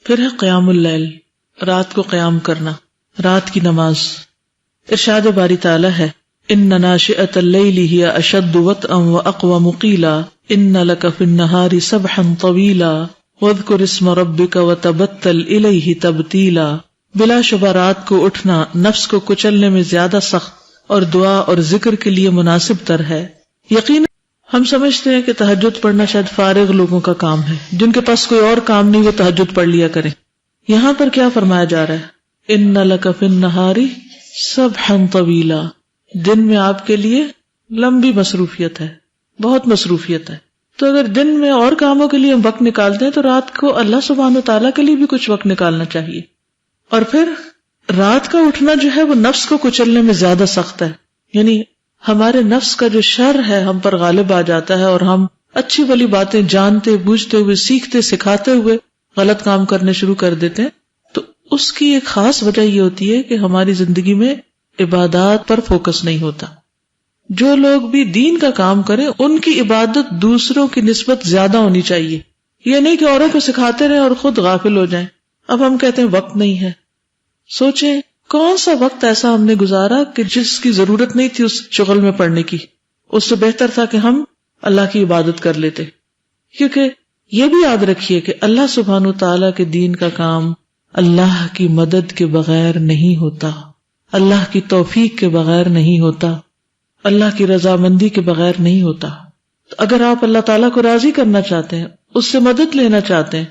پھر ہے قیام اللیل، رات کو قیام کرنا، رات کی نماز۔ ارشاد باری تعالی ہے ان ناشئۃ اللیل ہی اشد وطئا واقوم قیلا ان لک فی النہار سبحا طویلا واذکر اسم ربک وتبتل الیہ تبتیلا۔ بلا شبہ رات کو اٹھنا نفس کو کچلنے میں زیادہ سخت اور دعا اور ذکر کے لیے مناسب تر ہے۔ یقین ہم سمجھتے ہیں کہ تہجد پڑھنا شاید فارغ لوگوں کا کام ہے، جن کے پاس کوئی اور کام نہیں وہ تہجد پڑھ لیا کریں۔ یہاں پر کیا فرمایا جا رہا ہے؟ ان لک فی النہار سبحا طویلا، دن میں آپ کے لیے لمبی مصروفیت ہے، بہت مصروفیت ہے۔ تو اگر دن میں اور کاموں کے لیے ہم وقت نکالتے ہیں تو رات کو اللہ سبحانہ وتعالیٰ کے لیے بھی کچھ وقت نکالنا چاہیے۔ اور پھر رات کا اٹھنا جو ہے وہ نفس کو کچلنے میں زیادہ سخت ہے، یعنی ہمارے نفس کا جو شر ہے ہم پر غالب آ جاتا ہے اور ہم اچھی بلی باتیں جانتے بوجھتے ہوئے سیکھتے سکھاتے ہوئے غلط کام کرنے شروع کر دیتے ہیں۔ تو اس کی ایک خاص وجہ یہ ہوتی ہے کہ ہماری زندگی میں عبادات پر فوکس نہیں ہوتا۔ جو لوگ بھی دین کا کام کریں ان کی عبادت دوسروں کی نسبت زیادہ ہونی چاہیے، یہ نہیں کہ اوروں کو سکھاتے رہیں اور خود غافل ہو جائیں۔ اب ہم کہتے ہیں وقت نہیں ہے، سوچیں کون سا وقت ایسا ہم نے گزارا کہ جس کی ضرورت نہیں تھی اس شغل میں پڑنے کی، اس سے بہتر تھا کہ ہم اللہ کی عبادت کر لیتے۔ کیونکہ یہ بھی یاد رکھیے کہ اللہ سبحانہ وتعالیٰ کے دین کا کام اللہ کی مدد کے بغیر نہیں ہوتا، اللہ کی توفیق کے بغیر نہیں ہوتا، اللہ کی رضامندی کے بغیر نہیں ہوتا۔ تو اگر آپ اللہ تعالیٰ کو راضی کرنا چاہتے ہیں، اس سے مدد لینا چاہتے ہیں،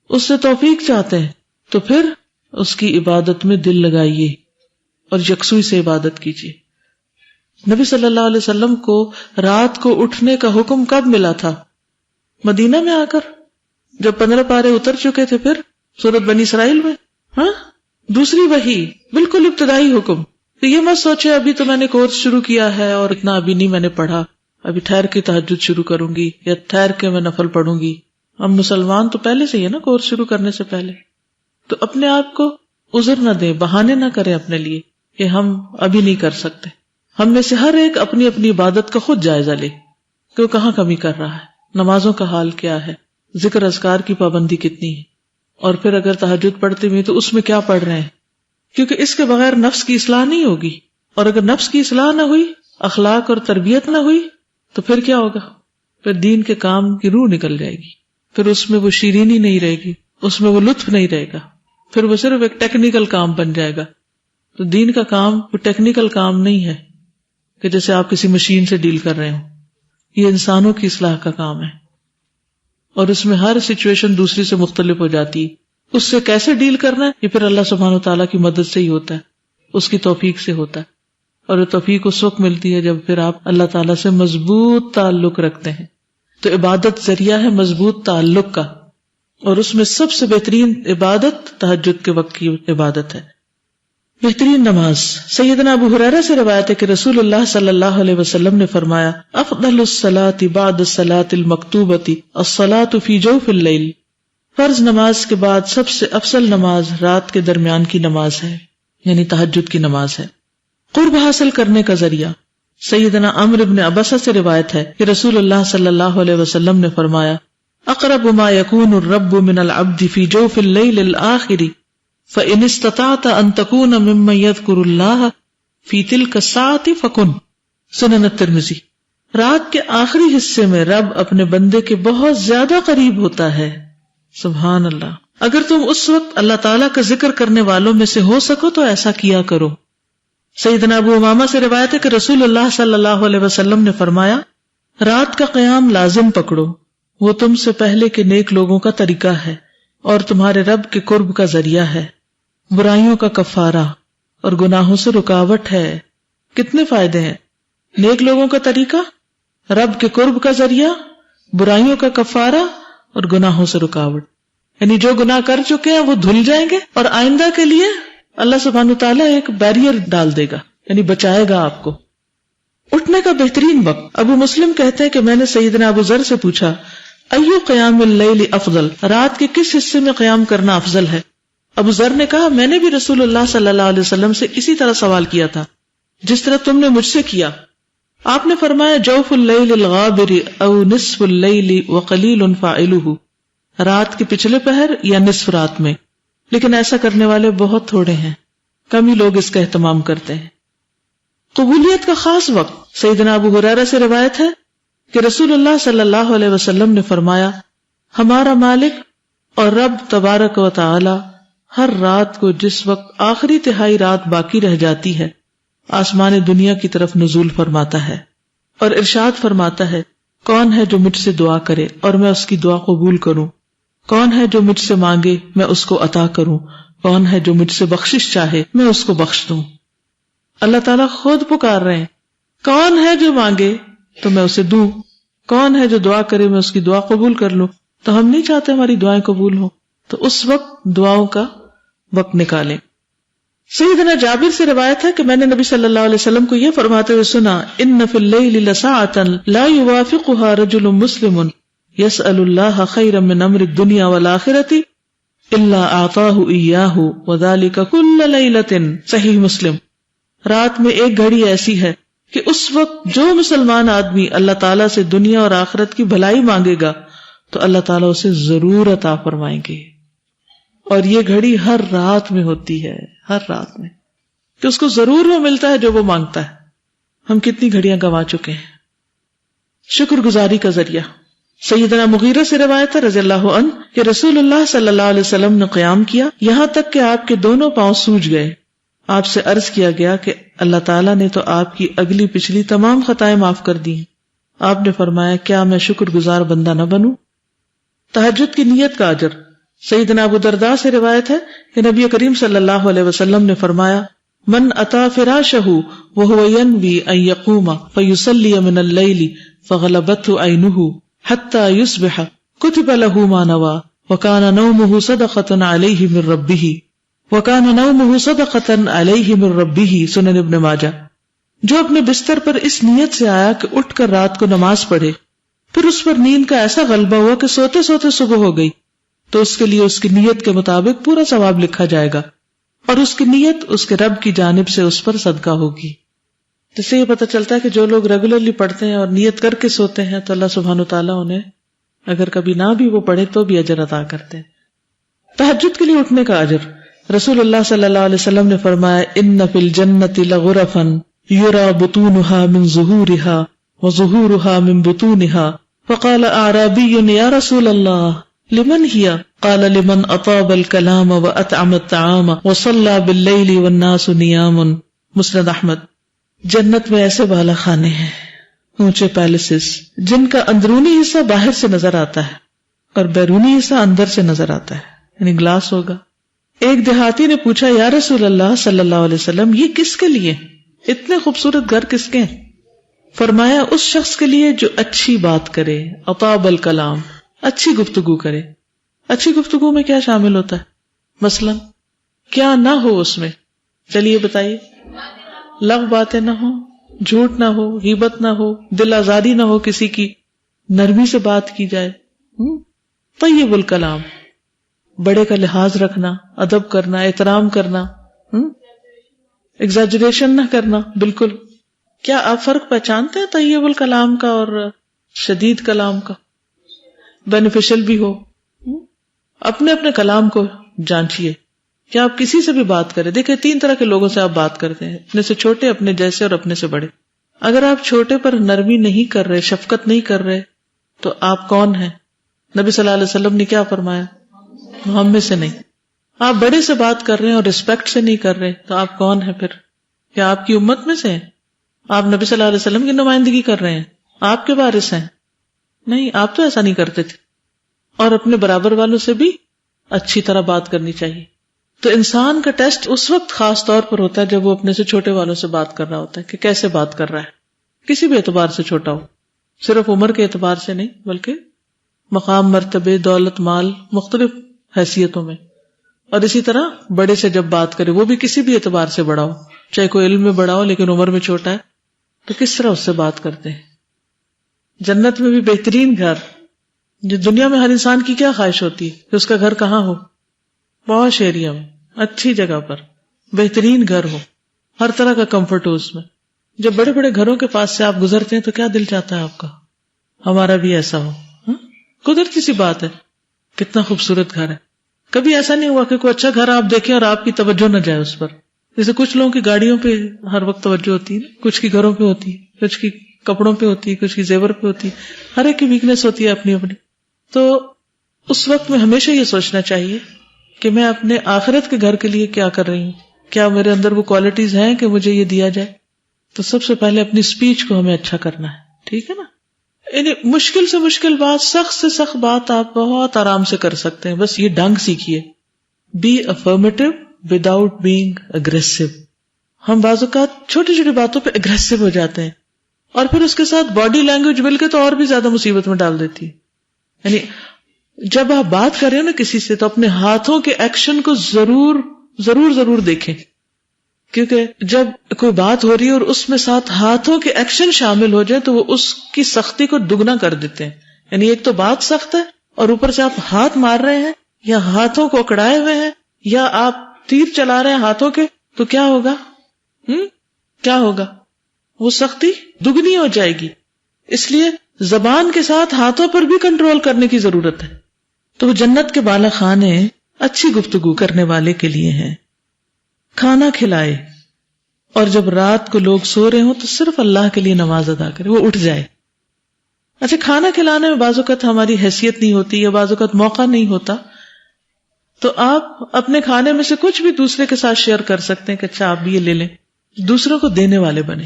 اس سے توفیق چاہتے ہیں، تو پھر اس کی عبادت میں دل لگائیے اور یکسوئی سے عبادت کیجیے۔ نبی صلی اللہ علیہ وسلم کو رات کو اٹھنے کا حکم کب ملا تھا؟ مدینہ میں آ کر، جب 15 پارے اتر چکے تھے، پھر سورۃ بنی اسرائیل میں دوسری وحی، بالکل ابتدائی حکم۔ تو یہ مت سوچے ابھی تو میں نے کورس شروع کیا ہے اور اتنا ابھی نہیں میں نے پڑھا، ابھی ٹھہر کے تہجد شروع کروں گی یا ٹھہر کے میں نفل پڑھوں گی۔ ہم مسلمان تو پہلے سے ہی ہے نا، کورس شروع کرنے سے پہلے۔ تو اپنے آپ کو عذر نہ دیں، بہانے نہ کریں اپنے لیے کہ ہم ابھی نہیں کر سکتے۔ ہم میں سے ہر ایک اپنی اپنی عبادت کا خود جائزہ لے کہ وہ کہاں کمی کر رہا ہے، نمازوں کا حال کیا ہے، ذکر اذکار کی پابندی کتنی ہے، اور پھر اگر تہجد پڑھتے ہوئے تو اس میں کیا پڑھ رہے ہیں، کیونکہ اس کے بغیر نفس کی اصلاح نہیں ہوگی، اور اگر نفس کی اصلاح نہ ہوئی، اخلاق اور تربیت نہ ہوئی تو پھر کیا ہوگا؟ پھر دین کے کام کی روح نکل جائے گی، پھر اس میں وہ شیرینی نہیں رہے گی، اس میں وہ لطف نہیں رہے گا، پھر وہ صرف ایک ٹیکنیکل کام بن جائے گا۔ تو دین کا کام وہ ٹیکنیکل کام نہیں ہے کہ جیسے آپ کسی مشین سے ڈیل کر رہے ہوں، یہ انسانوں کی اصلاح کا کام ہے، اور اس میں ہر سچویشن دوسری سے مختلف ہو جاتی ہے۔ اس سے کیسے ڈیل کرنا ہے یہ پھر اللہ سبحانہ وتعالیٰ کی مدد سے ہی ہوتا ہے، اس کی توفیق سے ہوتا ہے، اور وہ توفیق اس وقت ملتی ہے جب پھر آپ اللہ تعالیٰ سے مضبوط تعلق رکھتے ہیں۔ تو عبادت ذریعہ ہے مضبوط تعلق کا، اور اس میں سب سے بہترین عبادت تہجد کے وقت کی عبادت ہے۔ بہترین نماز، سیدنا ابو ہریرہ سے روایت ہے کہ رسول اللہ صلی اللہ علیہ وسلم نے فرمایا افضل الصلاۃ بعد الصلاۃ المکتوبۃ الصلاۃ فی جوف اللیل، فرض نماز کے بعد سب سے افضل نماز رات کے درمیان کی نماز ہے، یعنی تہجد کی نماز ہے۔ قرب حاصل کرنے کا ذریعہ، سیدنا عمرو بن عبسہ سے روایت ہے کہ رسول اللہ صلی اللہ علیہ وسلم نے فرمایا اقرب ما یکون الرب من العبد فی جوف اللیل الآخر فإن استطعت أن تكون ممن يذكر الله في تلك الساعة فكن۔ سنن الترمذی۔ رات کے آخری حصے میں رب اپنے بندے کے بہت زیادہ قریب ہوتا ہے، سبحان اللہ۔ اگر تم اس وقت اللہ تعالیٰ کا ذکر کرنے والوں میں سے ہو سکو تو ایسا کیا کرو۔ سیدنا ابو امامہ سے روایت ہے کہ رسول اللہ صلی اللہ علیہ وسلم نے فرمایا رات کا قیام لازم پکڑو، وہ تم سے پہلے کے نیک لوگوں کا طریقہ ہے اور تمہارے رب کے قرب کا ذریعہ ہے، برائیوں کا کفارہ اور گناہوں سے رکاوٹ ہے۔ کتنے فائدے ہیں؟ نیک لوگوں کا طریقہ، رب کے قرب کا ذریعہ، برائیوں کا کفارہ اور گناہوں سے رکاوٹ۔ یعنی جو گناہ کر چکے ہیں وہ دھل جائیں گے، اور آئندہ کے لیے اللہ سبحانہ وتعالیٰ ایک بیریئر ڈال دے گا، یعنی بچائے گا آپ کو۔ اٹھنے کا بہترین وقت، ابو مسلم کہتے ہیں کہ میں نے سیدنا ابو ذر سے پوچھا ایو قیام اللیل افضل، رات کے کس حصے میں قیام کرنا افضل ہے؟ ابو ذر نے کہا میں نے بھی رسول اللہ صلی اللہ علیہ وسلم سے اسی طرح سوال کیا تھا جس طرح تم نے مجھ سے کیا۔ آپ نے فرمایا جوف اللیل الغابر او نصف اللیل وقلیل فاعلہ، رات کے پچھلے پہر یا نصف رات میں، لیکن ایسا کرنے والے بہت تھوڑے ہیں، کم ہی لوگ اس کا اہتمام کرتے ہیں۔ قبولیت کا خاص وقت، سیدنا ابو ہریرہ سے روایت ہے کہ رسول اللہ صلی اللہ علیہ وسلم نے فرمایا، ہمارا مالک اور رب تبارک و تعالی ہر رات کو جس وقت آخری تہائی رات باقی رہ جاتی ہے آسمان دنیا کی طرف نزول فرماتا ہے اور ارشاد فرماتا ہے، کون ہے جو مجھ سے دعا کرے اور میں اس کی دعا قبول کروں، کون ہے جو مجھ سے مانگے میں اس کو عطا کروں، کون ہے جو مجھ سے بخشش چاہے میں اس کو بخش دوں۔ اللہ تعالیٰ خود پکار رہے ہیں، کون ہے جو مانگے تو میں اسے دوں، کون ہے جو دعا کرے میں اس کی دعا قبول کر لوں۔ تو ہم نہیں چاہتے ہماری دعائیں قبول ہوں، تو اس وقت دعاؤں کا وقت نکالیں۔ سیدنا جابر سے روایت ہے کہ میں نے نبی صلی اللہ علیہ وسلم کو یہ فرماتے ہوئے سنا، ان فی اللیل لساعة لا یوافقها رجل مسلم یسأل اللہ خیرا من امر الدنیا والآخرة الا اعطاہ ایاہ وذلک کل لیلۃ، صحیح مسلم۔ رات میں ایک گھڑی ایسی ہے کہ اس وقت جو مسلمان آدمی اللہ تعالیٰ سے دنیا اور آخرت کی بھلائی مانگے گا تو اللہ تعالیٰ اسے ضرور عطا فرمائیں گے، اور یہ گھڑی ہر رات میں ہوتی ہے، ہر رات میں، کہ اس کو ضرور وہ ملتا ہے جو وہ مانگتا ہے۔ ہم کتنی گھڑیاں گنوا چکے ہیں۔ شکر گزاری کا ذریعہ، سیدنا مغیرہ سے روایت ہے رضی اللہ عنہ کہ رسول اللہ صلی اللہ علیہ وسلم نے قیام کیا یہاں تک کہ آپ کے دونوں پاؤں سوج گئے۔ آپ سے عرض کیا گیا کہ اللہ تعالیٰ نے تو آپ کی اگلی پچھلی تمام خطائیں معاف کر دی ہیں۔ آپ نے فرمایا، کیا میں شکر گزار بندہ نہ بنوں؟ تہجد کی نیت کا اجر، سیدنا ابو درداء سے روایت ہے کہ نبی کریم صلی اللہ علیہ وسلم نے فرمایا، من اتا فراشہ وہو ینوی ان یقوم فیصلی من اللیل فغلبته عینہ حتی یصبح کتب له ما نوی وکان نومہ صدقۃ علیہ من ربہ وکان نومہ صدقۃ علیہ من ربہ، سنن ابن ماجہ۔ جو اپنے بستر پر اس نیت سے آیا کہ اٹھ کر رات کو نماز پڑھے، پھر اس پر نیند کا ایسا غلبہ ہوا کہ سوتے سوتے صبح ہو گئی، تو اس کے لیے اس کی نیت کے مطابق پورا ثواب لکھا جائے گا، اور اس کی نیت اس کے رب کی جانب سے اس پر صدقہ ہوگی۔ جس سے یہ پتہ چلتا ہے کہ جو لوگ ریگولرلی پڑھتے ہیں اور نیت کر کے سوتے ہیں تو اللہ سبحانہ وتعالیٰ انہیں اگر کبھی نہ بھی وہ پڑھے تو بھی اجر عطا کرتے ہیں۔ تہجد کے لیے اٹھنے کا اجر، رسول اللہ صلی اللہ علیہ وسلم نے فرمایا، ان فی الجنۃ لغرفا یری بطونها من ظہورها وظہورها من بطونها فقال اعرابی یا رسول اللہ لمن ہی؟ قال لمن اطاب الکلام واطعم الطعام وصلى باللیل والناس نیام، مسند احمد۔ جنت میں ایسے بالا خانے ہیں، اونچے پیلسز، جن کا اندرونی حصہ باہر سے نظر آتا ہے اور بیرونی حصہ اندر سے نظر آتا ہے، یعنی گلاس ہوگا۔ ایک دیہاتی نے پوچھا، یا رسول اللہ صلی اللہ علیہ وسلم، یہ کس کے لیے؟ اتنے خوبصورت گھر کس کے ہیں؟ فرمایا، اس شخص کے لیے جو اچھی بات کرے، اطاب الکلام، اچھی گفتگو کرے۔ اچھی گفتگو میں کیا شامل ہوتا ہے؟ مثلا کیا نہ ہو اس میں؟ چلیے بتائیے۔ لغو باتیں نہ ہو، جھوٹ نہ ہو، غیبت نہ ہو، دل آزاری نہ ہو کسی کی، نرمی سے بات کی جائے، طیب الکلام، بڑے کا لحاظ رکھنا، ادب کرنا، احترام کرنا، ایگزیجریشن نہ کرنا۔ بالکل۔ کیا آپ فرق پہچانتے ہیں طیب الکلام کا اور شدید کلام کا؟ بینیفیشل بھی ہو۔ اپنے اپنے کلام کو جانچیے کہ آپ کسی سے بھی بات کریں۔ دیکھیں، 3 طرح کے لوگوں سے آپ بات کرتے ہیں، اپنے سے چھوٹے، اپنے جیسے، اور اپنے سے بڑے۔ اگر آپ چھوٹے پر نرمی نہیں کر رہے، شفقت نہیں کر رہے، تو آپ کون ہیں؟ نبی صلی اللہ علیہ وسلم نے کیا فرمایا؟ ہم میں سے نہیں۔ آپ بڑے سے بات کر رہے ہیں اور رسپیکٹ سے نہیں کر رہے، تو آپ کون ہیں پھر؟ کیا آپ کی امت میں سے ہیں؟ آپ نبی صلی اللہ علیہ وسلم کی نمائندگی کر رہے ہیں؟ آپ کے وارث ہیں؟ نہیں، آپ تو ایسا نہیں کرتے تھے۔ اور اپنے برابر والوں سے بھی اچھی طرح بات کرنی چاہیے۔ تو انسان کا ٹیسٹ اس وقت خاص طور پر ہوتا ہے جب وہ اپنے سے چھوٹے والوں سے بات کر رہا ہوتا ہے، کہ کیسے بات کر رہا ہے، کسی بھی اعتبار سے چھوٹا ہو، صرف عمر کے اعتبار سے نہیں بلکہ مقام، مرتبے، دولت، مال، مختلف حیثیتوں میں۔ اور اسی طرح بڑے سے جب بات کرے، وہ بھی کسی بھی اعتبار سے بڑا ہو، چاہے کوئی علم میں بڑا ہو لیکن عمر میں چھوٹا ہے، تو کس طرح اس سے بات کرتے ہیں۔ جنت میں بھی بہترین گھر، جو دنیا میں ہر انسان کی کیا خواہش ہوتی ہے کہ اس کا گھر کہاں ہو؟ پاش ایریا میں، اچھی جگہ پر، بہترین گھر ہو، ہر طرح کا کمفرٹ ہو اس میں۔ جب بڑے بڑے گھروں کے پاس سے آپ گزرتے ہیں تو کیا دل چاہتا ہے آپ کا؟ ہمارا بھی ایسا ہو۔ قدرتی سی بات ہے، کتنا خوبصورت گھر ہے. کبھی ایسا نہیں ہوا کہ کوئی اچھا گھر آپ دیکھیں اور آپ کی توجہ نہ جائے اس پر. جیسے کچھ لوگوں کی گاڑیوں پہ ہر وقت توجہ ہوتی ہے، کچھ کی گھروں پہ ہوتی ہے، کچھ کی کپڑوں پہ ہوتی ہے، کچھ کی زیور پہ ہوتی ہے. ہر ایک کی ویکنیس ہوتی ہے اپنی اپنی. تو اس وقت میں ہمیشہ یہ سوچنا چاہیے کہ میں اپنے آخرت کے گھر کے لیے کیا کر رہی ہوں، کیا میرے اندر وہ کوالٹیز ہیں کہ مجھے یہ دیا جائے. تو سب سے پہلے اپنی اسپیچ کو ہمیں اچھا کرنا ہے، ٹھیک ہے نا. یعنی مشکل سے مشکل بات، سخت سے سخت بات آپ بہت آرام سے کر سکتے ہیں. بس یہ ڈنگ سیکھیے. Be affirmative without being aggressive. ہم بعض اوقات چھوٹی چھوٹی باتوں پہ اگریسو ہو جاتے ہیں اور پھر اس کے ساتھ باڈی لینگویج مل کے تو اور بھی زیادہ مصیبت میں ڈال دیتی ہے. یعنی جب آپ بات کریں نا کسی سے تو اپنے ہاتھوں کے ایکشن کو ضرور ضرور ضرور دیکھیں، کیونکہ جب کوئی بات ہو رہی ہے اور اس میں ساتھ ہاتھوں کے ایکشن شامل ہو جائے تو وہ اس کی سختی کو دگنا کر دیتے ہیں. یعنی ایک تو بات سخت ہے اور اوپر سے آپ ہاتھ مار رہے ہیں یا ہاتھوں کو اکڑائے ہوئے ہیں یا آپ تیر چلا رہے ہیں ہاتھوں کے، تو کیا ہوگا؟ کیا ہوگا؟ وہ سختی دگنی ہو جائے گی. اس لیے زبان کے ساتھ ہاتھوں پر بھی کنٹرول کرنے کی ضرورت ہے. تو وہ جنت کے بالا خانے اچھی گفتگو کرنے والے کے لیے ہیں. کھانا کھلائے اور جب رات کو لوگ سو رہے ہوں تو صرف اللہ کے لیے نماز ادا کرے، وہ اٹھ جائے. اچھا، کھانا کھلانے میں بعض اوقات ہماری حیثیت نہیں ہوتی یا بعض اوقات موقع نہیں ہوتا، تو آپ اپنے کھانے میں سے کچھ بھی دوسرے کے ساتھ شیئر کر سکتے ہیں کہ اچھا آپ بھی یہ لے لیں. دوسروں کو دینے والے بنے.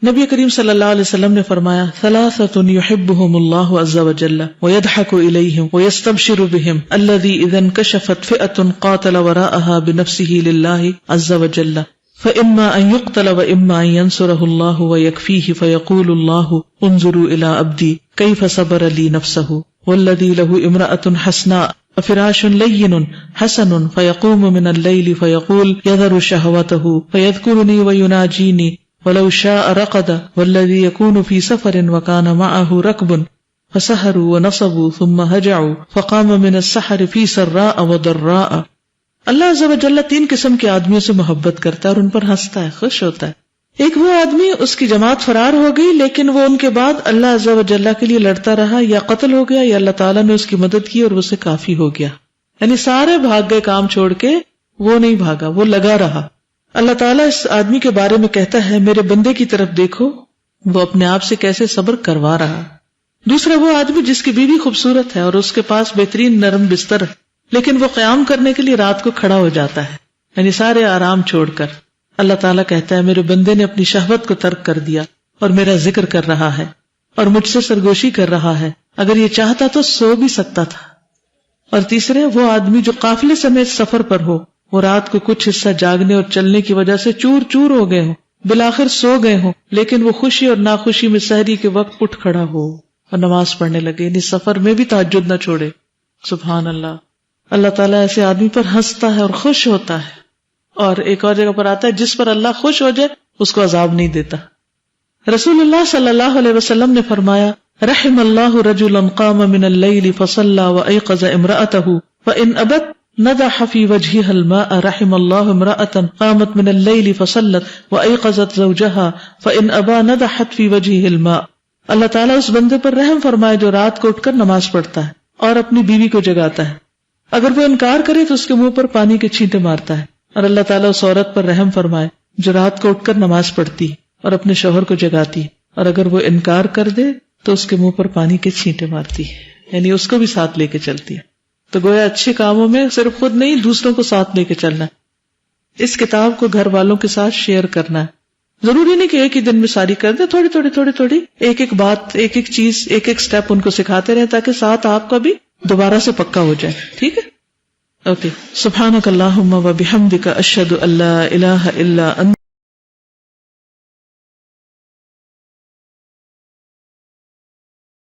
نبی کریم صلی اللہ علیہ وسلم نے فرمایا ثلاثۃ یحبهم اللہ عز وجل ویضحک الیہم ویستبشر بهم الذی اذا انکشفت فئۃ قاتل وراءها بنفسه للہ عز وجل فإما ان يقتل وإما ان ينصره الله ويكفيه فيقول الله انظروا الى عبدي كيف صبر لي نفسه والذی له امرأة حسناء فراش لین حسن فيقوم من الليل فيقول يذر شهوته فيذكرني ويناجيني ولو شاء رقد والذي يكون في سفر وكان معه ركب فسهروا ونصبوا ثم هجعوا فقام من السحر في سراء وضراء. اللہ عز و جل 3 قسم کے آدمیوں سے محبت کرتا ہے اور ان پر ہنستا ہے، خوش ہوتا ہے. ایک وہ آدمی اس کی جماعت فرار ہو گئی لیکن وہ ان کے بعد اللہ عز و جل کے لیے لڑتا رہا، یا قتل ہو گیا یا اللہ تعالیٰ نے اس کی مدد کی اور اسے کافی ہو گیا. یعنی سارے بھاگ گئے کام چھوڑ کے، وہ نہیں بھاگا، وہ لگا رہا. اللہ تعالیٰ اس آدمی کے بارے میں کہتا ہے میرے بندے کی طرف دیکھو، وہ اپنے آپ سے کیسے صبر کروا رہا. دوسرا وہ آدمی جس کی بیوی خوبصورت ہے اور اس کے پاس بہترین نرم بستر ہے لیکن وہ قیام کرنے کے لیے رات کو کھڑا ہو جاتا ہے، یعنی سارے آرام چھوڑ کر. اللہ تعالیٰ کہتا ہے میرے بندے نے اپنی شہوت کو ترک کر دیا اور میرا ذکر کر رہا ہے اور مجھ سے سرگوشی کر رہا ہے، اگر یہ چاہتا تو سو بھی سکتا تھا. اور تیسرے وہ آدمی جو قافلے سمیت سفر پر ہو، وہ رات کو کچھ حصہ جاگنے اور چلنے کی وجہ سے چور چور ہو گئے ہوں، بالآخر سو گئے ہوں، لیکن وہ خوشی اور ناخوشی میں سحری کے وقت اٹھ کھڑا ہو اور نماز پڑھنے لگے، یعنی سفر میں بھی تہجد نہ چھوڑے. سبحان اللہ. اللہ تعالیٰ ایسے آدمی پر ہنستا ہے اور خوش ہوتا ہے. اور ایک اور جگہ پر آتا ہے جس پر اللہ خوش ہو جائے اس کو عذاب نہیں دیتا. رسول اللہ صلی اللہ علیہ وسلم نے فرمایا رحم اللہ رجلا قام من اللیل فصلى وایقظ امرأته فإن ابت نضح في وجهها الماء رحم الله امرأة قامت من الليل فصلت وایقظت زوجها فإن ابى نضحت في وجهه الماء. اللہ تعالیٰ اس بندے پر رحم فرمائے جو رات کو اٹھ کر نماز پڑھتا ہے اور اپنی بیوی کو جگاتا ہے، اگر وہ انکار کرے تو اس کے منہ پر پانی کے چھینٹے مارتا ہے. اور اللہ تعالیٰ اس عورت پر رحم فرمائے جو رات کو اٹھ کر نماز پڑھتی اور اپنے شوہر کو جگاتی، اور اگر وہ انکار کر دے تو اس کے منہ پر پانی کے چھینٹے مارتی، یعنی اس کو بھی ساتھ لے کے چلتی ہے. تو گویا اچھے کاموں میں صرف خود نہیں دوسروں کو ساتھ لے کے چلنا ہے. اس کتاب کو گھر والوں کے ساتھ شیئر کرنا ہے. ضروری نہیں کہ ایک ہی دن میں ساری کر دیں، تھوڑی تھوڑی تھوڑی تھوڑی ایک ایک بات، ایک ایک چیز، ایک ایک سٹیپ ان کو سکھاتے رہیں تاکہ ساتھ آپ کا بھی دوبارہ سے پکا ہو جائے. ٹھیک ہے، اوکے. سبحانک اللہم و بحمدک اشہد ان لا الہ الا انت